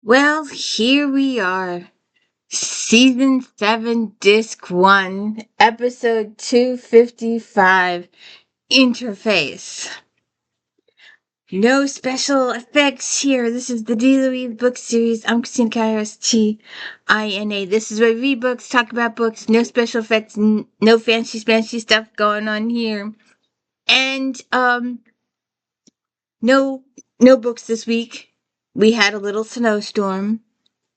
Well, here we are. Season 7, Disc 1, Episode 255, Interface. No special effects here. This is the D. Louise book series. I'm Christine Kairos, T-I-N-A. This is where we read books, talk about books, no special effects, no fancy stuff going on here. And, no, no books this week. We had a little snowstorm.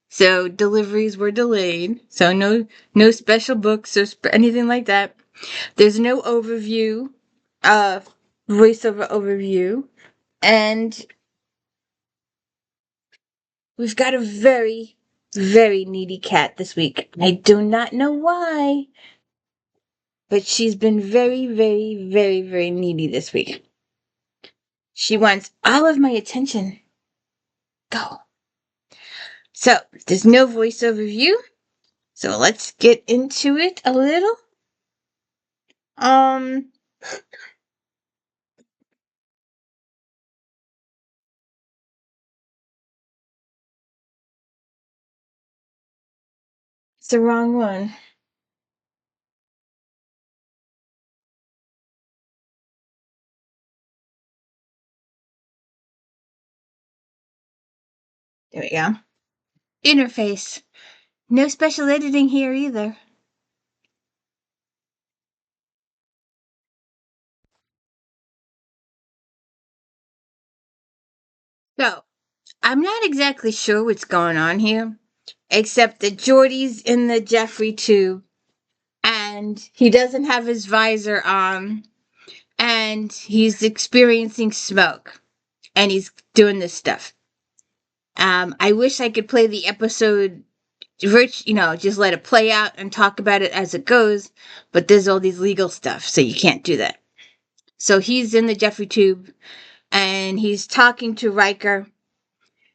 So deliveries were delayed. So no special books or anything like that. There's no overview, uh, voiceover overview, and we've got a very, very needy cat this week. I do not know why, but she's been very, very, very, very needy this week. She wants all of my attention. Go. So there's no voiceover view. So let's get into it a little. Um, it's the wrong one. There we go. Interface. No special editing here either. So, I'm not exactly sure what's going on here, except that Jordy's in the Jeffrey tube, and he doesn't have his visor on, and he's experiencing smoke, and he's doing this stuff. I wish I could play the episode, just let it play out and talk about it as it goes, but there's all these legal stuff, so you can't do that. So he's in the Jeffrey tube, and he's talking to Riker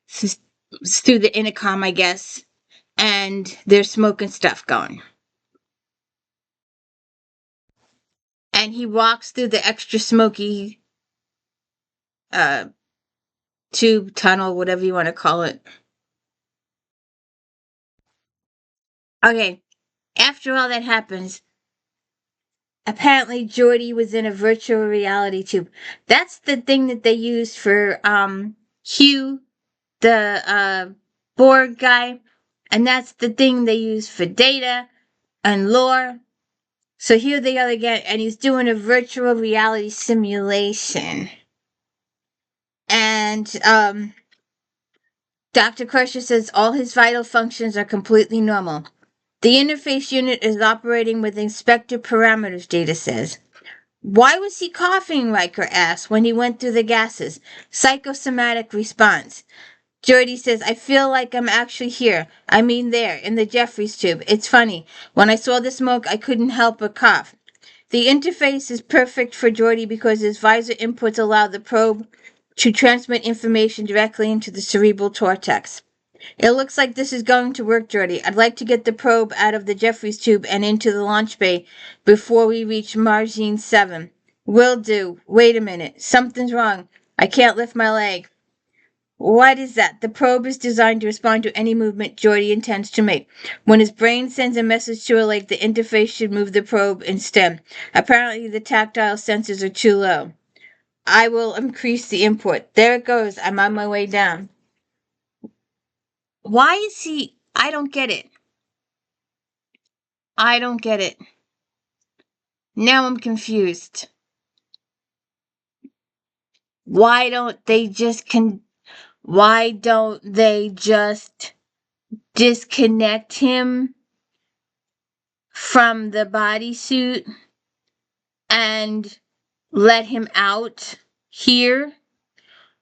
through the intercom, I guess, and there's smoke and stuff going. And he walks through the extra smoky uh, tube, tunnel, whatever you want to call it. Okay, after all that happens, apparently Geordi was in a virtual reality tube. That's the thing that they used for Hugh, the Borg guy, and that's the thing they use for Data and Lore. So here they are again, and he's doing a virtual reality simulation. And Dr. Crusher says all his vital functions are completely normal. The interface unit is operating with inspected parameters, Data says. Why was he coughing, Riker asked, when he went through the gases? Psychosomatic response. Geordi says, I feel like I'm actually here. I mean there, in the Jeffries tube. It's funny. When I saw the smoke, I couldn't help but cough. The interface is perfect for Geordi because his visor inputs allow the probe to transmit information directly into the cerebral cortex. It looks like this is going to work, Geordi. I'd like to get the probe out of the Jeffries tube and into the launch bay before we reach Margine 7. Will do. Wait a minute. Something's wrong. I can't lift my leg. What is that? The probe is designed to respond to any movement Geordi intends to make. When his brain sends a message to a leg, the interface should move the probe instead. Apparently, the tactile sensors are too low. I will increase the input. There it goes. I'm on my way down. Why is he... I don't get it. I don't get it. Now I'm confused. Why don't they just disconnect him from the bodysuit and let him out here?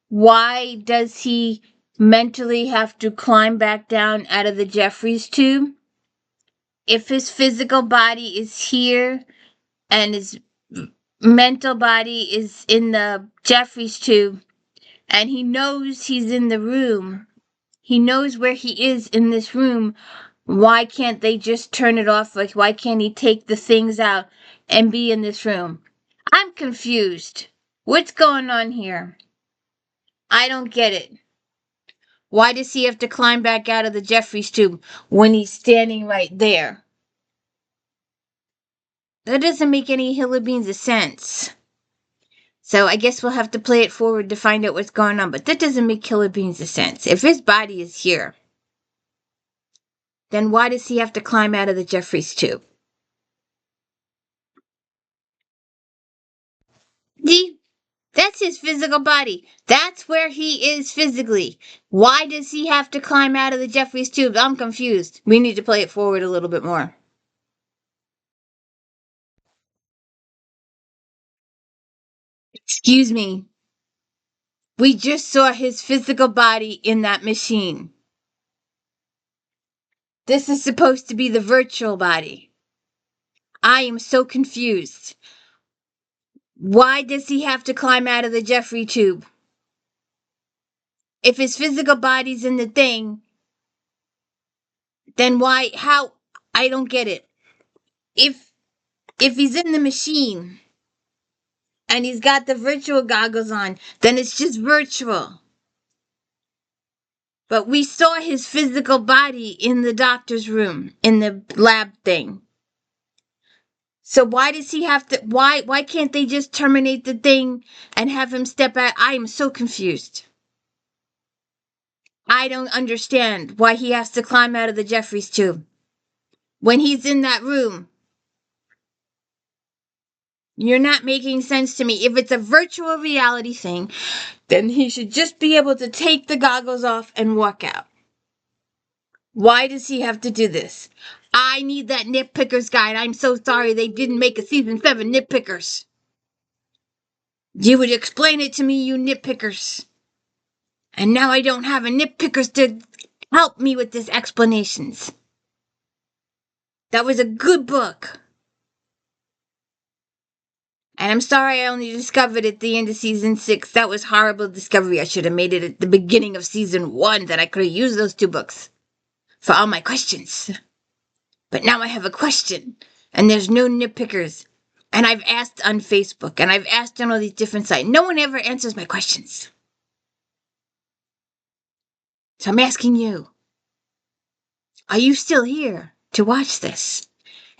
Why does he mentally have to climb back down out of the Jeffries tube? If his physical body is here and his mental body is in the Jeffries tube, and he knows he's in the room, he knows where he is in this room, why can't they just turn it off? Like, why can't he take the things out and be in this room? I'm confused. What's going on here? I don't get it. Why does he have to climb back out of the Jeffries tube when he's standing right there? That doesn't make any hill beans of sense. So I guess we'll have to play it forward to find out what's going on. But that doesn't make killer beans of sense. If his body is here, then why does he have to climb out of the Jeffries tube? See? That's his physical body. That's where he is physically. Why does he have to climb out of the Jeffries tube? I'm confused. We need to play it forward a little bit more. Excuse me. We just saw his physical body in that machine. This is supposed to be the virtual body. I am so confused. Why does he have to climb out of the Jeffrey tube? If his physical body's in the thing, then why, how? I don't get it. If he's in the machine and he's got the virtual goggles on, then it's just virtual. But we saw his physical body in the doctor's room, in the lab thing. So why does he have to, why can't they just terminate the thing and have him step out? I am so confused. I don't understand why he has to climb out of the Jeffries tube. When he's in that room, you're not making sense to me. If it's a virtual reality thing, then he should just be able to take the goggles off and walk out. Why does he have to do this? I need that Nitpickers guide. I'm so sorry they didn't make a season 7 Nitpickers. You would explain it to me, you nitpickers. And now I don't have a nitpickers to help me with these explanations. That was a good book. And I'm sorry I only discovered it at the end of season 6. That was horrible discovery. I should have made it at the beginning of season 1 that I could have used those 2 books for all my questions. But now I have a question, and there's no nitpickers. And I've asked on Facebook, and I've asked on all these different sites. No one ever answers my questions. So I'm asking you, are you still here to watch this?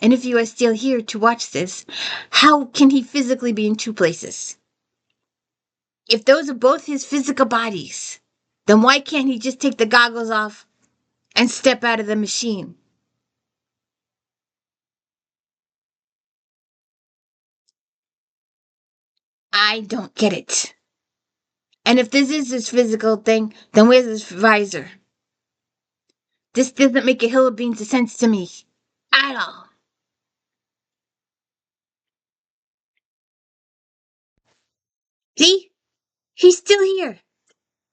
And if you are still here to watch this, how can he physically be in 2 places? If those are both his physical bodies, then why can't he just take the goggles off and step out of the machine? I don't get it. And if this is his physical thing, then where's his visor? This doesn't make a hill of beans of sense to me. At all. See? He's still here.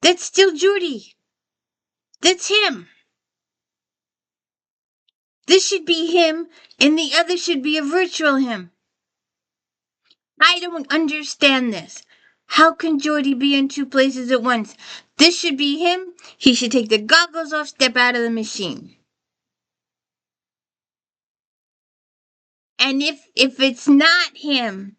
That's still Jordy. That's him. This should be him, and the other should be a virtual him. I don't understand this. How can Jordy be in 2 places at once? This should be him. He should take the goggles off, step out of the machine. And if it's not him,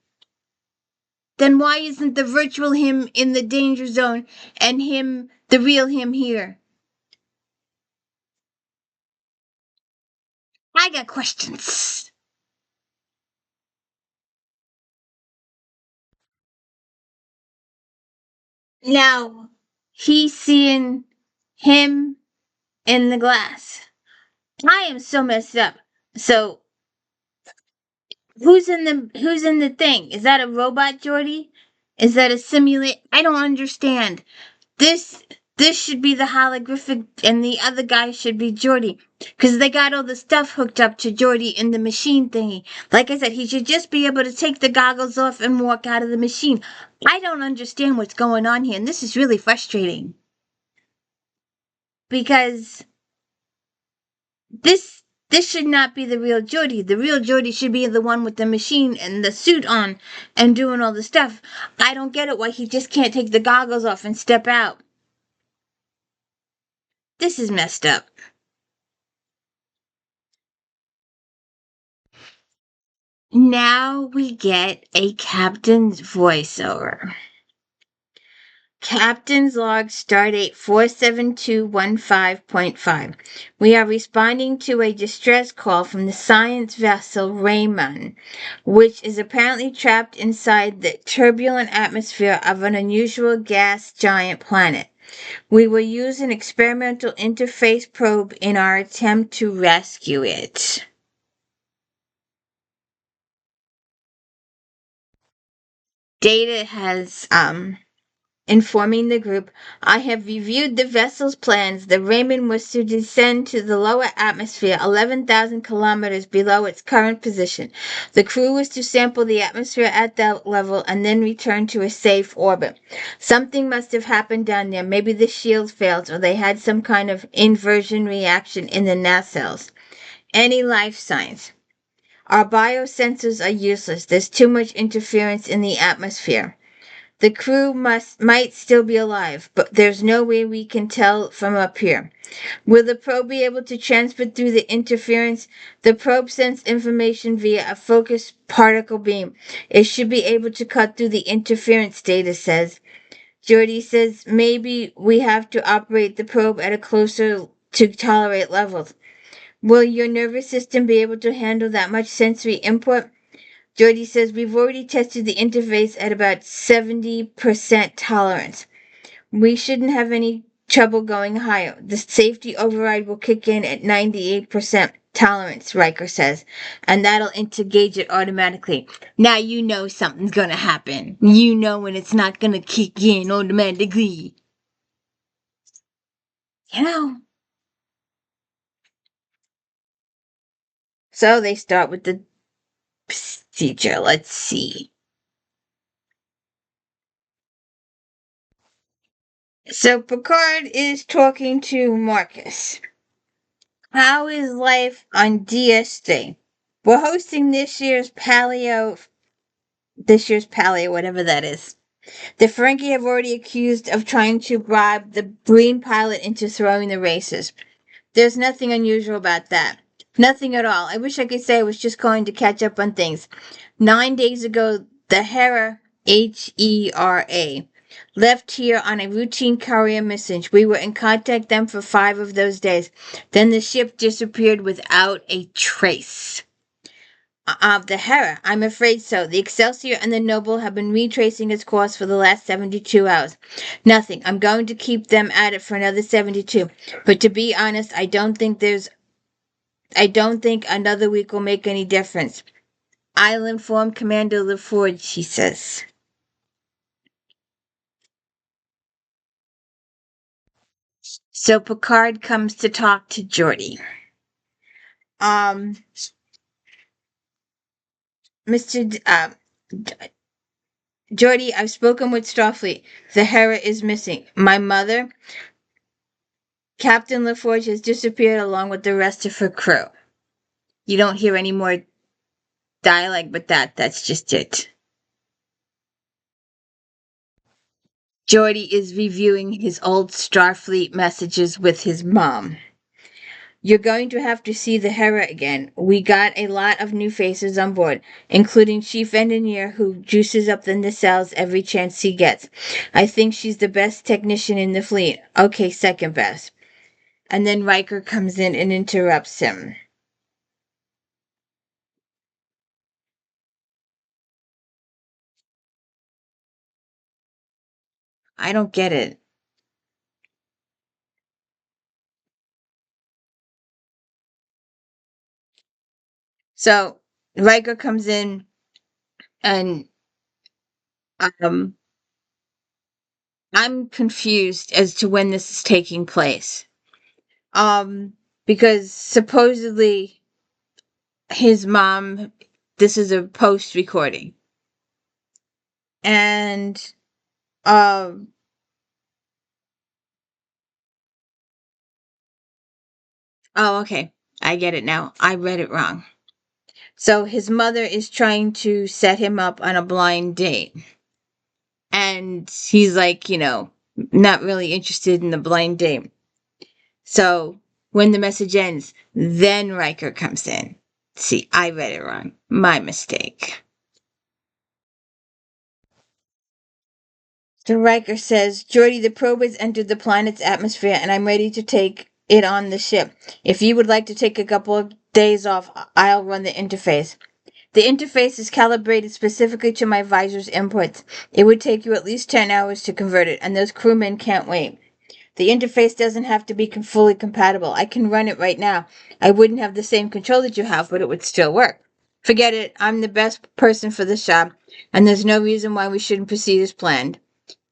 then why isn't the virtual him in the danger zone and him, the real him, here? I got questions. Now, he's seeing him in the glass. I am so messed up. So, who's in the thing? Is that a robot, Jordy? Is that a simulate? I don't understand. This should be the holographic, and the other guy should be Jordy, because they got all the stuff hooked up to Jordy in the machine thingy. Like I said, he should just be able to take the goggles off and walk out of the machine. I don't understand what's going on here, and this is really frustrating. Because this should not be the real Jordy. The real Jordy should be the one with the machine and the suit on and doing all the stuff. I don't get it why he just can't take the goggles off and step out. This is messed up. Now we get a captain's voiceover. Captain's log stardate 47215.5. We are responding to a distress call from the science vessel Raymond, which is apparently trapped inside the turbulent atmosphere of an unusual gas giant planet. We will use an experimental interface probe in our attempt to rescue it. Data has informing the group, I have reviewed the vessel's plans. The Raymond was to descend to the lower atmosphere 11,000 kilometers below its current position. The crew was to sample the atmosphere at that level and then return to a safe orbit. Something must have happened down there. Maybe the shield failed or they had some kind of inversion reaction in the nacelles. Any life signs? Our biosensors are useless. There's too much interference in the atmosphere. The crew might still be alive, but there's no way we can tell from up here. Will the probe be able to transmit through the interference? The probe sends information via a focused particle beam. It should be able to cut through the interference, Data says. Geordi says maybe we have to operate the probe at a closer to tolerate levels. Will your nervous system be able to handle that much sensory input? Jody says we've already tested the interface at about 70% tolerance. We shouldn't have any trouble going higher. The safety override will kick in at 98% tolerance, Riker says, and that'll engage it automatically. Now you know something's gonna happen. You know when it's not gonna kick in automatically. You know. So they start with the procedure. Let's see. So Picard is talking to Marcus. How is life on DS3? We're hosting this year's Paleo, whatever that is. The Ferengi have already accused of trying to bribe the Green pilot into throwing the races. There's nothing unusual about that. Nothing at all. I wish I could say I was just going to catch up on things. 9 days ago, the Hera, Hera, left here on a routine courier mission. We were in contact them for 5 of those days. Then the ship disappeared without a trace. The Hera, I'm afraid so. The Excelsior and the Noble have been retracing its course for the last 72 hours. Nothing. I'm going to keep them at it for another 72. But to be honest, I don't think another week will make any difference. I'll inform Commander LaForge, she says. So Picard comes to talk to Geordi. Geordi, I've spoken with Starfleet. The Hera is missing. My mother, Captain LaForge, has disappeared along with the rest of her crew. You don't hear any more dialogue but that's just it. Geordi is reviewing his old Starfleet messages with his mom. You're going to have to see the Hera again. We got a lot of new faces on board, including Chief Engineer who juices up the nacelles every chance he gets. I think she's the best technician in the fleet. Okay, second best. And then Riker comes in and interrupts him. I don't get it. So Riker comes in and I'm confused as to when this is taking place. Because supposedly his mom, this is a post recording. And oh, okay. I get it now. I read it wrong. So his mother is trying to set him up on a blind date. And he's like, not really interested in the blind date. So when the message ends, then Riker comes in. See, I read it wrong. My mistake. So Riker says, Geordi, the probe has entered the planet's atmosphere and I'm ready to take it on the ship. If you would like to take a couple of days off, I'll run the interface. The interface is calibrated specifically to my visor's inputs. It would take you at least 10 hours to convert it, and those crewmen can't wait. The interface doesn't have to be fully compatible. I can run it right now. I wouldn't have the same control that you have, but it would still work. Forget it. I'm the best person for this job, and there's no reason why we shouldn't proceed as planned.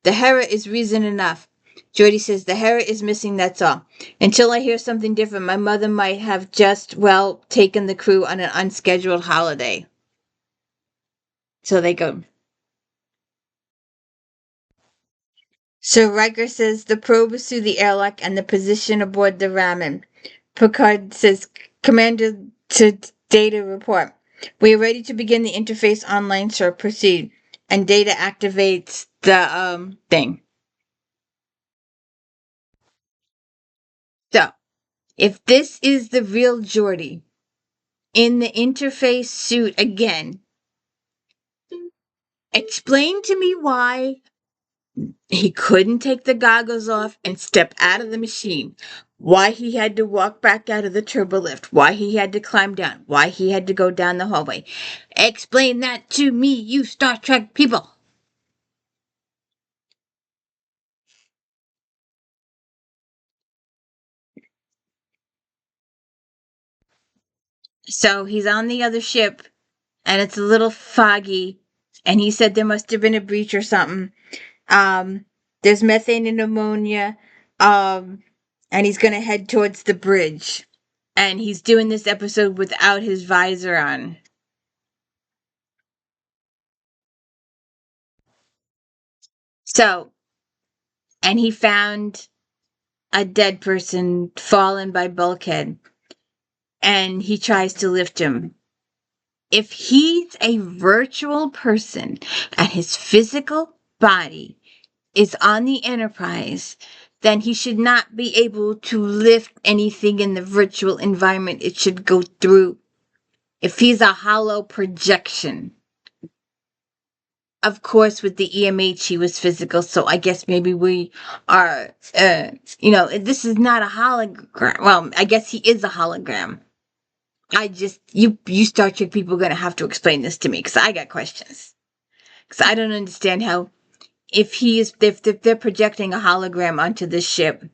The Hera is reason enough. Geordi says the Hera is missing, that's all. Until I hear something different, my mother might have just, well, taken the crew on an unscheduled holiday. So they go. So Riker says the probe is through the airlock and the position aboard the Raman. Picard says, Commander to Data report. We are ready to begin the interface online, sir. Proceed. And Data activates the thing. So, if this is the real Geordi in the interface suit again, explain to me why he couldn't take the goggles off and step out of the machine. Why he had to walk back out of the turbolift. Why he had to climb down. Why he had to go down the hallway. Explain that to me, you Star Trek people. So he's on the other ship, and it's a little foggy, and he said there must have been a breach or something. There's methane and ammonia, and he's gonna head towards the bridge. And he's doing this episode without his visor on. So, and he found a dead person fallen by bulkhead, and he tries to lift him. If he's a virtual person and his physical body is on the Enterprise, then he should not be able to lift anything in the virtual environment. It should go through. If he's a hollow projection. Of course, with the EMH, he was physical, so I guess maybe we are, this is not a hologram. Well, I guess he is a hologram. You Star Trek people are going to have to explain this to me, because I got questions. Because I don't understand how, if they're projecting a hologram onto this ship,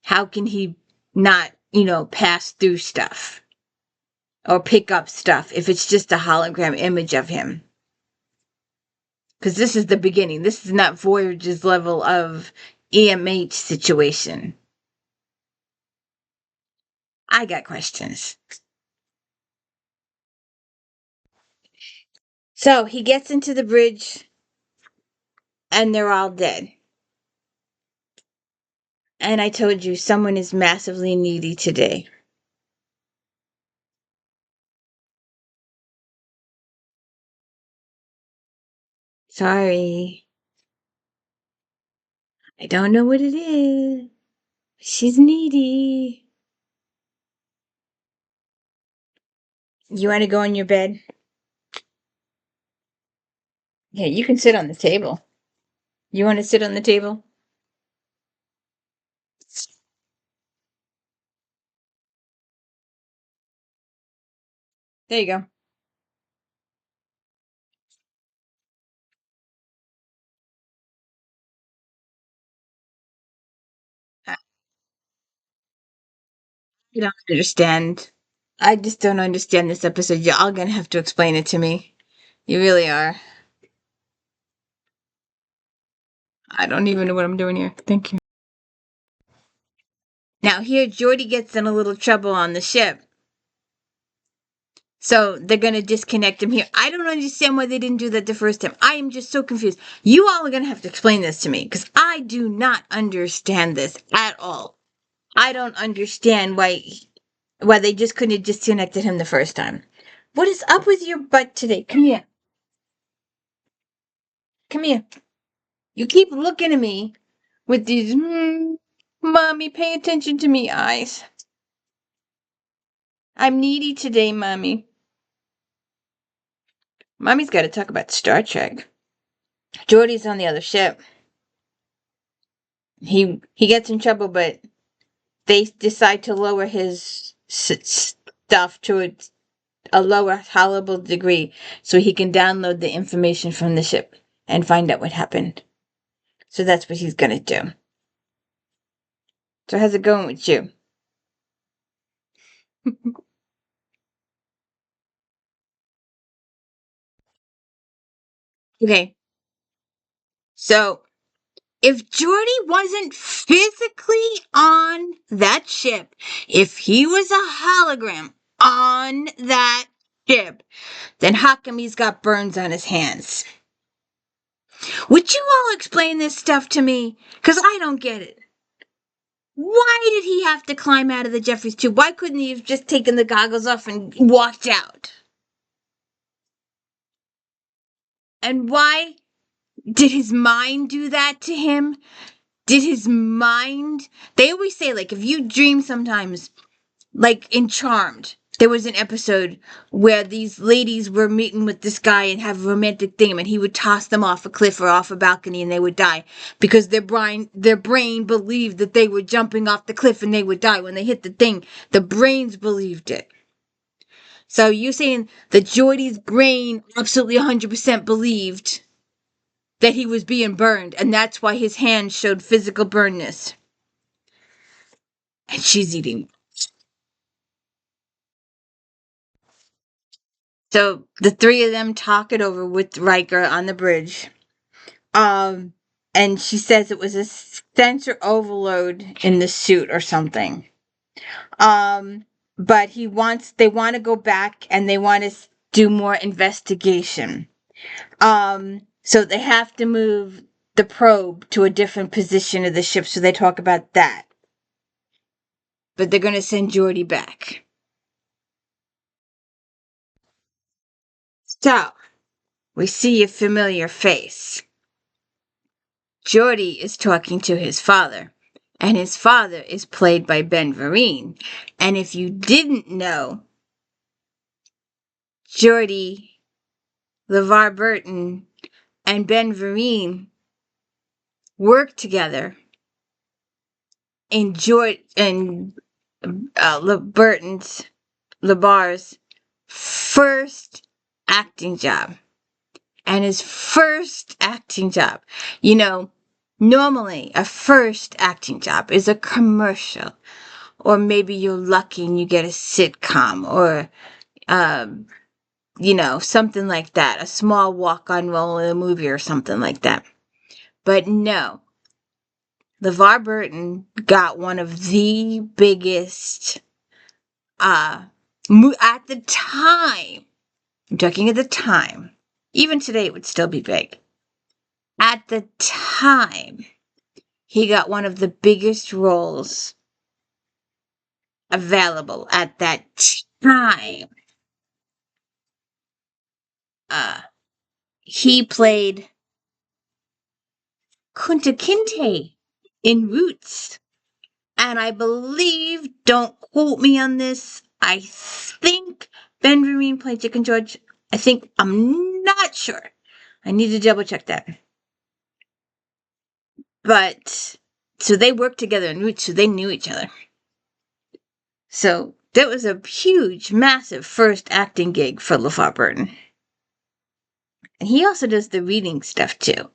how can he not, pass through stuff? Or pick up stuff if it's just a hologram image of him? Because this is the beginning. This is not Voyager's level of EMH situation. I got questions. So he gets into the bridge and they're all dead. And I told you, someone is massively needy today. Sorry. I don't know what it is. She's needy. You want to go in your bed? Yeah, you can sit on the table. You want to sit on the table? There you go. I don't understand. I just don't understand this episode. You're all gonna have to explain it to me. You really are. I don't even know what I'm doing here. Thank you. Now here, Geordi gets in a little trouble on the ship. So they're gonna disconnect him here. I don't understand why they didn't do that the first time. I am just so confused. You all are gonna have to explain this to me, because I do not understand this at all. I don't understand why they just couldn't have disconnected him the first time. What is up with your butt today? Come here. Come here. You keep looking at me with these, mommy, pay attention to me eyes. I'm needy today, mommy. Mommy's got to talk about Star Trek. Geordi's on the other ship. he gets in trouble, but they decide to lower his stuff to a lower tolerable degree so he can download the information from the ship and find out what happened. So that's what he's gonna do. So how's it going with you? Okay, so if Jordy wasn't physically on that ship, if he was a hologram on that ship, then how come he's got burns on his hands? Would you all explain this stuff to me? Because I don't get it. Why did he have to climb out of the Jeffries tube? Why couldn't he have just taken the goggles off and walked out? And why did his mind do that to him? Did his mind. They always say, like, if you dream sometimes, like in Charmed, there was an episode where these ladies were meeting with this guy and have a romantic thing, and he would toss them off a cliff or off a balcony and they would die because their brain believed that they were jumping off the cliff and they would die. When they hit the thing, the brains believed it. So you're saying that Jordy's brain absolutely 100% believed that he was being burned, and that's why his hands showed physical burnness. And she's eating. So the three of them talk it over with Riker on the bridge. Um, and she says it was a sensor overload in the suit or something. But they want to go back and they want to do more investigation. So they have to move the probe to a different position of the ship, so they talk about that. But they're going to send Geordi back. So, we see a familiar face. Geordi is talking to his father, and his father is played by Ben Vereen. And if you didn't know, Geordi, LeVar Burton, and Ben Vereen worked together in LeVar's first acting job. And his first acting job, normally a first acting job is a commercial, or maybe you're lucky and you get a sitcom, or something like that, a small walk-on role in a movie or something like that. But no, LeVar Burton got one of the biggest, at the time, I'm talking at the time, even today it would still be big. At the time, he got one of the biggest roles available at that time. He played Kunta Kinte in Roots. And I believe, don't quote me on this, I think Ben Vereen played Dick and George. I'm not sure. I need to double check that. But, so they worked together in Roots, so they knew each other. So that was a huge, massive first acting gig for LeVar Burton. And he also does the reading stuff too.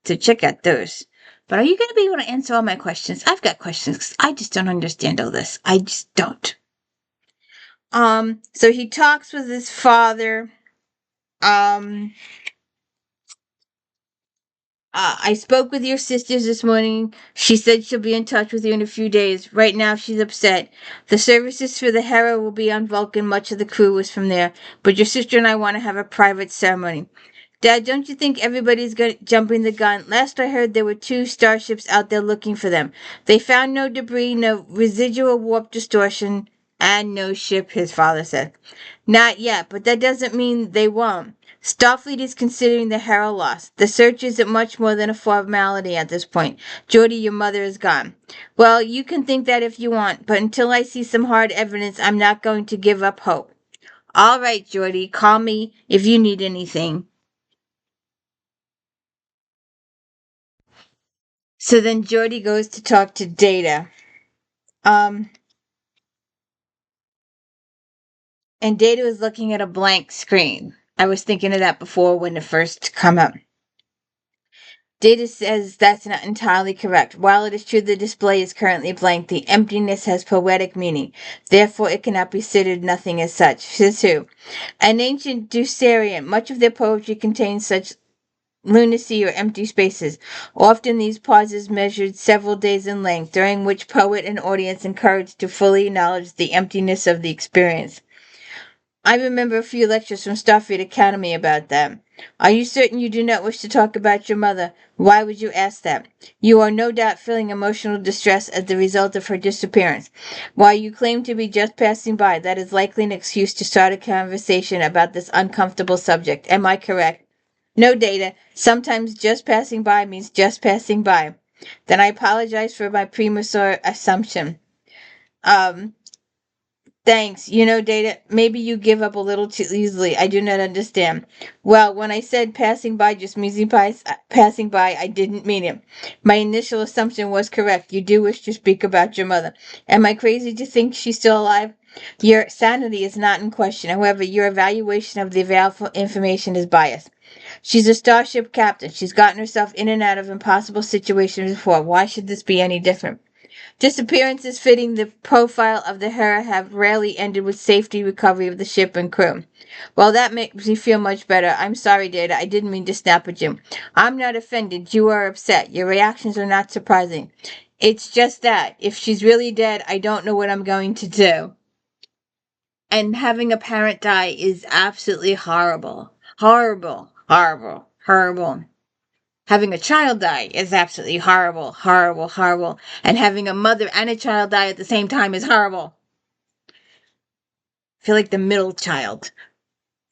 So check out those. But are you going to be able to answer all my questions? I've got questions. I just don't understand all this. I just don't. So he talks with his father. I spoke with your sisters this morning. She said she'll be in touch with you in a few days. Right now, she's upset. The services for the Hera will be on Vulcan. Much of the crew was from there. But your sister and I want to have a private ceremony. Dad, don't you think everybody's jumping the gun? Last I heard, there were 2 starships out there looking for them. They found no debris, no residual warp distortion, and no ship, his father said. Not yet, but that doesn't mean they won't. Starfleet is considering the Hera lost. The search isn't much more than a formality at this point. Geordi, your mother is gone. Well, you can think that if you want, but until I see some hard evidence, I'm not going to give up hope. All right, Geordi, call me if you need anything. So then Jordy goes to talk to Data. And Data was looking at a blank screen. I was thinking of that before when it first come up. Data says that's not entirely correct. While it is true the display is currently blank, the emptiness has poetic meaning. Therefore, it cannot be considered nothing as such. Says who? An ancient Deucerian, much of their poetry contains such lunacy or empty spaces. Often these pauses measured several days in length, during which poet and audience encouraged to fully acknowledge the emptiness of the experience. I remember a few lectures from Starfleet Academy about that. Are you certain you do not wish to talk about your mother? Why would you ask that? You are no doubt feeling emotional distress as the result of her disappearance. While you claim to be just passing by, that is likely an excuse to start a conversation about this uncomfortable subject. Am I correct? No, Data. Sometimes just passing by means just passing by. Then I apologize for my premature assumption. Um, Thanks. Data, maybe you give up a little too easily. I do not understand. Well, when I said passing by just means passing by, I didn't mean it. My initial assumption was correct. You do wish to speak about your mother. Am I crazy to think she's still alive? Your sanity is not in question. However, your evaluation of the available information is biased. She's a starship captain. She's gotten herself in and out of impossible situations before. Why should this be any different? Disappearances fitting the profile of the Hera have rarely ended with safety recovery of the ship and crew. Well, that makes me feel much better. I'm sorry, Data. I didn't mean to snap at you. I'm not offended. You are upset. Your reactions are not surprising. It's just that, if she's really dead, I don't know what I'm going to do. And having a parent die is absolutely horrible. Horrible. Horrible. Horrible. Having a child die is absolutely horrible, horrible, horrible. And having a mother and a child die at the same time is horrible. I feel like the middle child.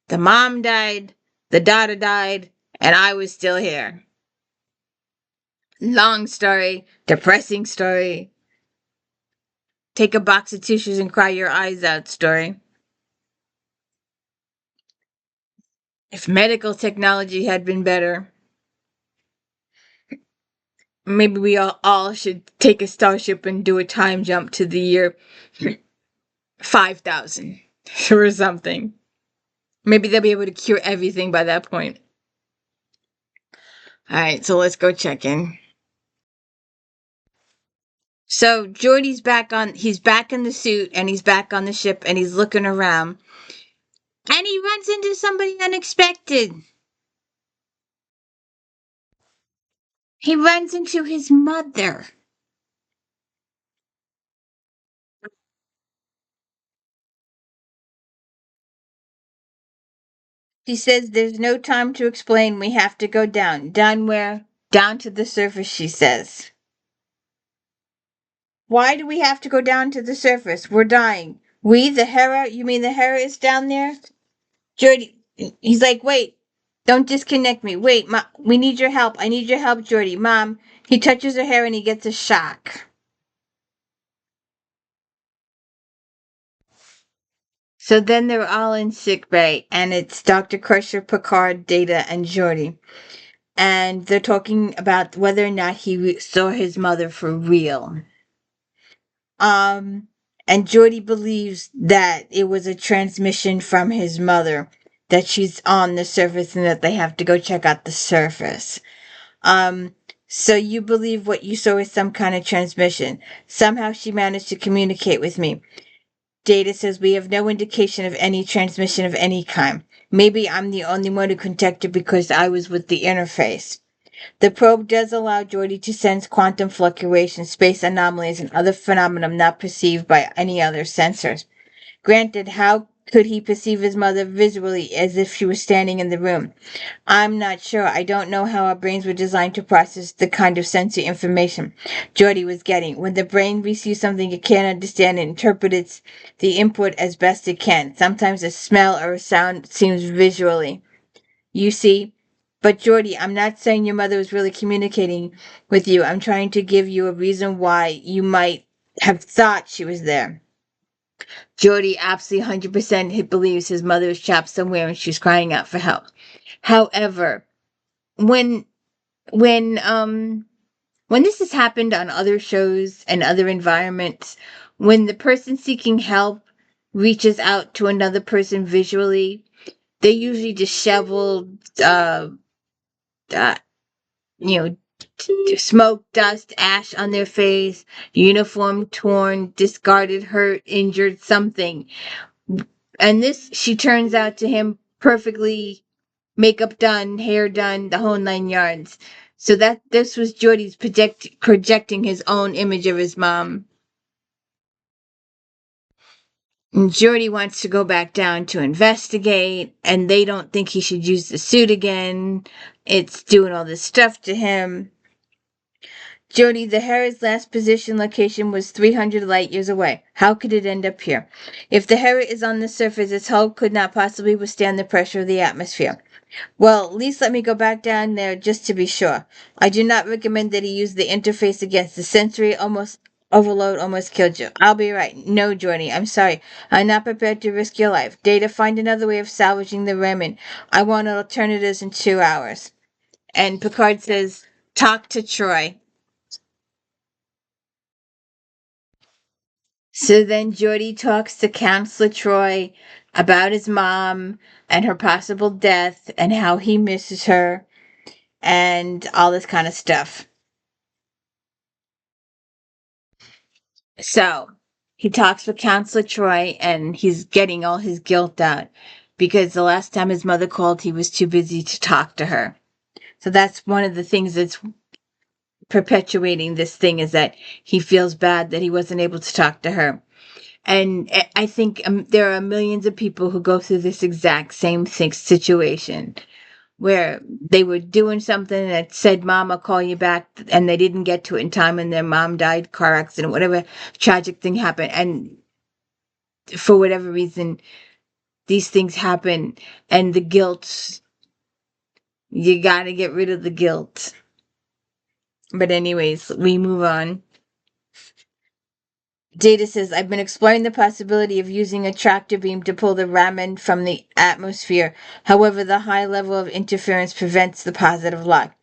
The mom died, the daughter died, and I was still here. Long story, depressing story. Take a box of tissues and cry your eyes out story. If medical technology had been better, maybe we all should take a starship and do a time jump to the year 5000 or something. Maybe they'll be able to cure everything by that point. All right, so let's go check in. So Jordy's he's back in the suit and he's back on the ship and he's looking around. And he runs into somebody unexpected. He runs into his mother. She says there's no time to explain. We have to go down. Down where? Down to the surface, she says. Why do we have to go down to the surface? We're dying. We, the Hera? You mean the Hera is down there? Jordy, he's like, wait, don't disconnect me. Wait, we need your help. I need your help, Jordy. Mom, he touches her hair and he gets a shock. So then they're all in sick bay, and it's Dr. Crusher, Picard, Data, and Jordy. And they're talking about whether or not he saw his mother for real. Um, and Jordy believes that it was a transmission from his mother, that she's on the surface and that they have to go check out the surface. Um, so you believe what you saw is some kind of transmission. Somehow she managed to communicate with me. Data says we have no indication of any transmission of any kind. Maybe I'm the only one who contacted because I was with the interface. The probe does allow Geordi to sense quantum fluctuations, space anomalies, and other phenomena not perceived by any other sensors. Granted, how could he perceive his mother visually as if she was standing in the room? I'm not sure. I don't know how our brains were designed to process the kind of sensory information Geordi was getting. When the brain receives something it can't understand, it interprets the input as best it can. Sometimes a smell or a sound seems visually. You see? But Geordi, I'm not saying your mother was really communicating with you. I'm trying to give you a reason why you might have thought she was there. Geordi absolutely 100% believes his mother is trapped somewhere and she's crying out for help. However, when when this has happened on other shows and other environments, when the person seeking help reaches out to another person visually, they're usually disheveled, uh, you know, smoke, dust, ash on their face, uniform torn, discarded, hurt, injured, something. And this, she turns out to him perfectly makeup done, hair done, the whole 9 yards. So that this was Jordy's projecting his own image of his mom. And Jordy wants to go back down to investigate, and they don't think he should use the suit again. It's doing all this stuff to him. Jody, the Hera's last position location was 300 light years away. How could it end up here? If the Hera is on the surface, its hull could not possibly withstand the pressure of the atmosphere. Well, at least let me go back down there just to be sure. I do not recommend that he use the interface against the sensory overload almost killed you. I'll be right. No, Jordy, I'm sorry. I'm not prepared to risk your life. Data, find another way of salvaging the remnant. I want alternatives in 2 hours. And Picard says, talk to Troy. So then Jordy talks to Counselor Troy about his mom and her possible death and how he misses her and all this kind of stuff. So he talks with Counselor Troy and he's getting all his guilt out because the last time his mother called, he was too busy to talk to her. So that's one of the things that's perpetuating this thing, is that he feels bad that he wasn't able to talk to her. And I think there are millions of people who go through this exact same situation where they were doing something that said, Mom, I'll call you back, and they didn't get to it in time, and their mom died, car accident, whatever tragic thing happened. And for whatever reason, these things happen, and the guilt, you got to get rid of the guilt. But anyways, we move on. Data says, I've been exploring the possibility of using a tractor beam to pull the ramen from the atmosphere. However, the high level of interference prevents the positive lock.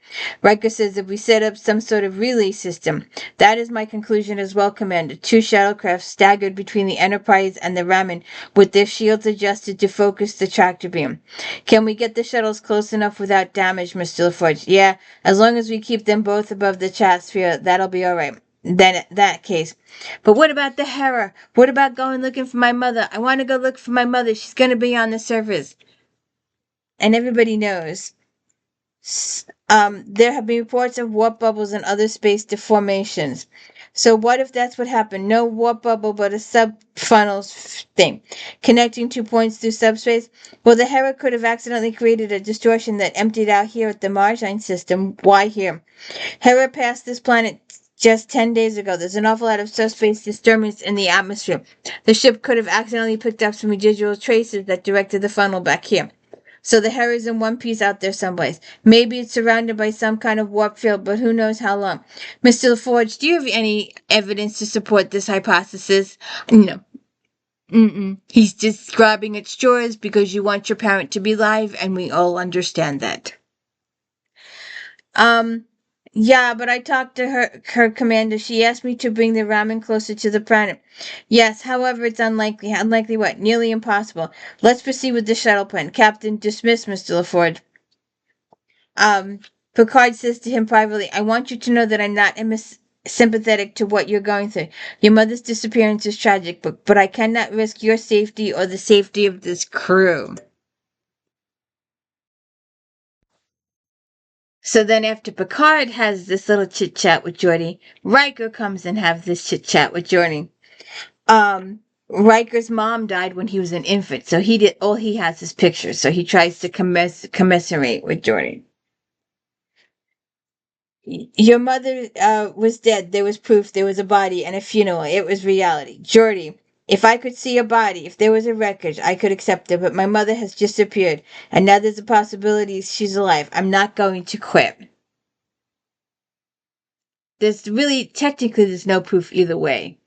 Riker says, if we set up some sort of relay system. That is my conclusion as well, Commander. 2 shuttlecraft staggered between the Enterprise and the ramen, with their shields adjusted to focus the tractor beam. Can we get the shuttles close enough without damage, Mr. LaForge? Yeah, as long as we keep them both above the chatsphere, that'll be all right. Then in that case. But what about the Hera? What about going looking for my mother? I want to go look for my mother. She's going to be on the surface. And everybody knows. There have been reports of warp bubbles and other space deformations. So what if that's what happened? No warp bubble, but a sub-funnel thing, connecting 2 points through subspace? Well, the Hera could have accidentally created a distortion that emptied out here at the Margine system. Why here? Hera passed this planet just 10 days ago. There's an awful lot of subspace disturbance in the atmosphere. The ship could have accidentally picked up some residual traces that directed the funnel back here. So the Hera's in one piece out there someplace. Maybe it's surrounded by some kind of warp field, but who knows how long. Mr. LaForge, do you have any evidence to support this hypothesis? No. He's just grabbing at straws because you want your parent to be alive, and we all understand that. Yeah, but I talked to her commander. She asked me to bring the ramen closer to the planet. Yes, however, it's unlikely. Unlikely what? Nearly impossible. Let's proceed with the shuttle plan. Captain, dismiss, Mr. LaForge. Picard says to him privately, I want you to know that I'm not sympathetic to what you're going through. Your mother's disappearance is tragic, but I cannot risk your safety or the safety of this crew. So then after Picard has this little chit-chat with Geordi, Riker comes and have this chit-chat with Geordi. Riker's mom died when he was an infant, so all he has is pictures, so he tries to commiserate with Geordi. Your mother was dead. There was proof. There was a body and a funeral. It was reality. Geordi, if I could see a body, if there was a wreckage, I could accept it, but my mother has disappeared, and now there's a possibility she's alive. I'm not going to quit. There's no proof either way.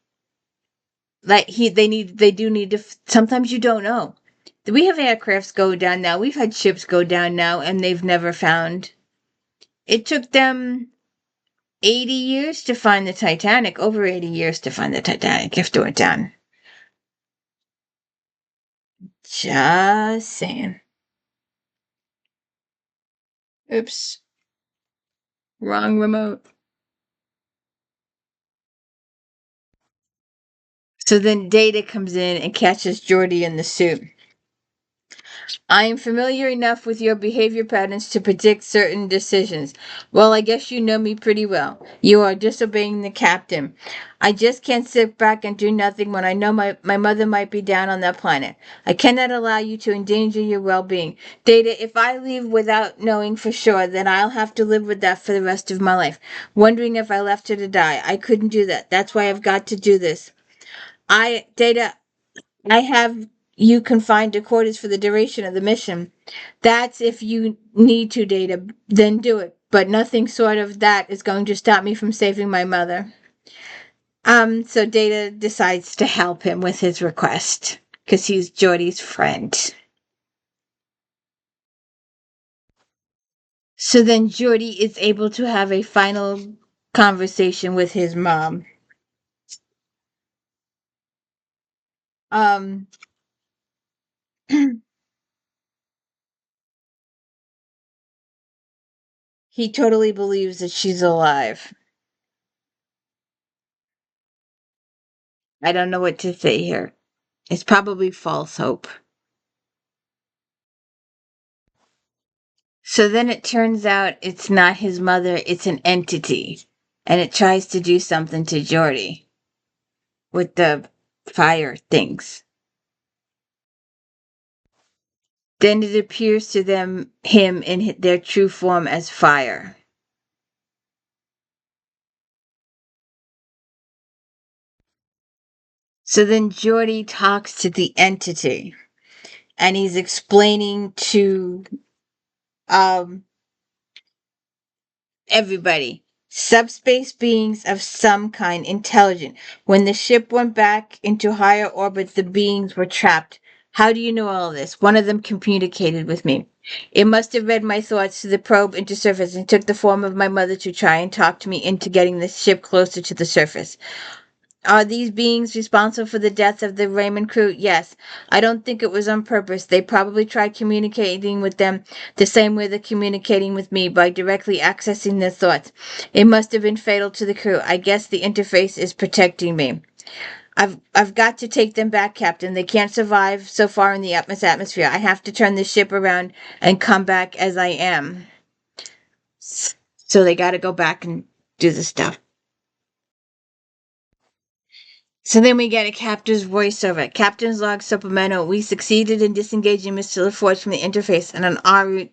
Like they do need to. Sometimes you don't know. We have aircrafts go down now. We've had ships go down now, and they've never found. It took them 80 years to find the Titanic. Over 80 years to find the Titanic after it went down. Just saying. Oops. Wrong remote. So then Data comes in and catches Geordie in the suit. I am familiar enough with your behavior patterns to predict certain decisions. Well, I guess you know me pretty well. You are disobeying the captain. I just can't sit back and do nothing when I know my mother might be down on that planet. I cannot allow you to endanger your well-being. Data, if I leave without knowing for sure, then I'll have to live with that for the rest of my life, wondering if I left her to die. I couldn't do that. That's why I've got to do this. Data, I have you confined to quarters for the duration of the mission. That's if you need to, Data, then do it. But nothing sort of that is going to stop me from saving my mother. So Data decides to help him with his request because he's Geordie's friend. So then Geordie is able to have a final conversation with his mom. Um, he totally believes that she's alive. I don't know what to say here. It's probably false hope. So then it turns out it's not his mother, it's an entity. And it tries to do something to Geordie with the fire things. Then it appears to him in their true form as fire. So then Geordie talks to the entity and he's explaining to um everybody. Subspace beings of some kind, intelligent. When the ship went back into higher orbit, the beings were trapped. How do you know all this? One of them communicated with me. It must have read my thoughts to the probe into surface and took the form of my mother to try and talk to me into getting the ship closer to the surface. Are these beings responsible for the death of the Raymond crew? Yes. I don't think it was on purpose. They probably tried communicating with them the same way they're communicating with me, by directly accessing their thoughts. It must have been fatal to the crew. I guess the interface is protecting me. I've got to take them back, Captain. They can't survive so far in the atmosphere. I have to turn the ship around and come back as I am. So they got to go back and do the stuff. So then we get a captain's voiceover. Captain's log supplemental. We succeeded in disengaging Mr. LaForge from the interface and on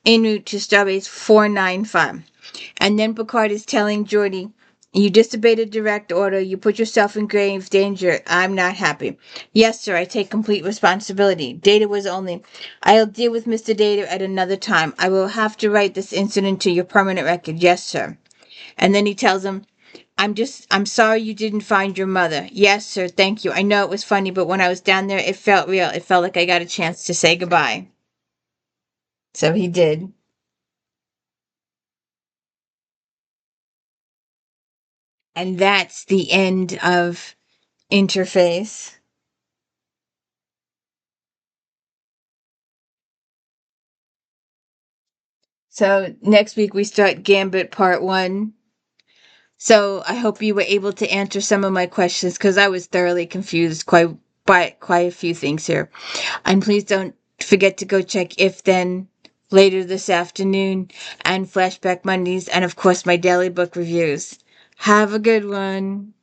en route to Starbase 495. And then Picard is telling Geordie, you disobeyed a direct order. You put yourself in grave danger. I'm not happy. Yes, sir, I take complete responsibility. Data was only. I'll deal with Mr. Data at another time. I will have to write this incident to your permanent record. Yes, sir. And then he tells him, I'm sorry you didn't find your mother. Yes, sir, thank you. I know it was funny, but when I was down there, it felt real. It felt like I got a chance to say goodbye. So he did. And that's the end of Interface. So next week we start Gambit Part 1. So I hope you were able to answer some of my questions because I was thoroughly confused by quite a few things here. And please don't forget to go check If Then later this afternoon and Flashback Mondays and of course my daily book reviews. Have a good one.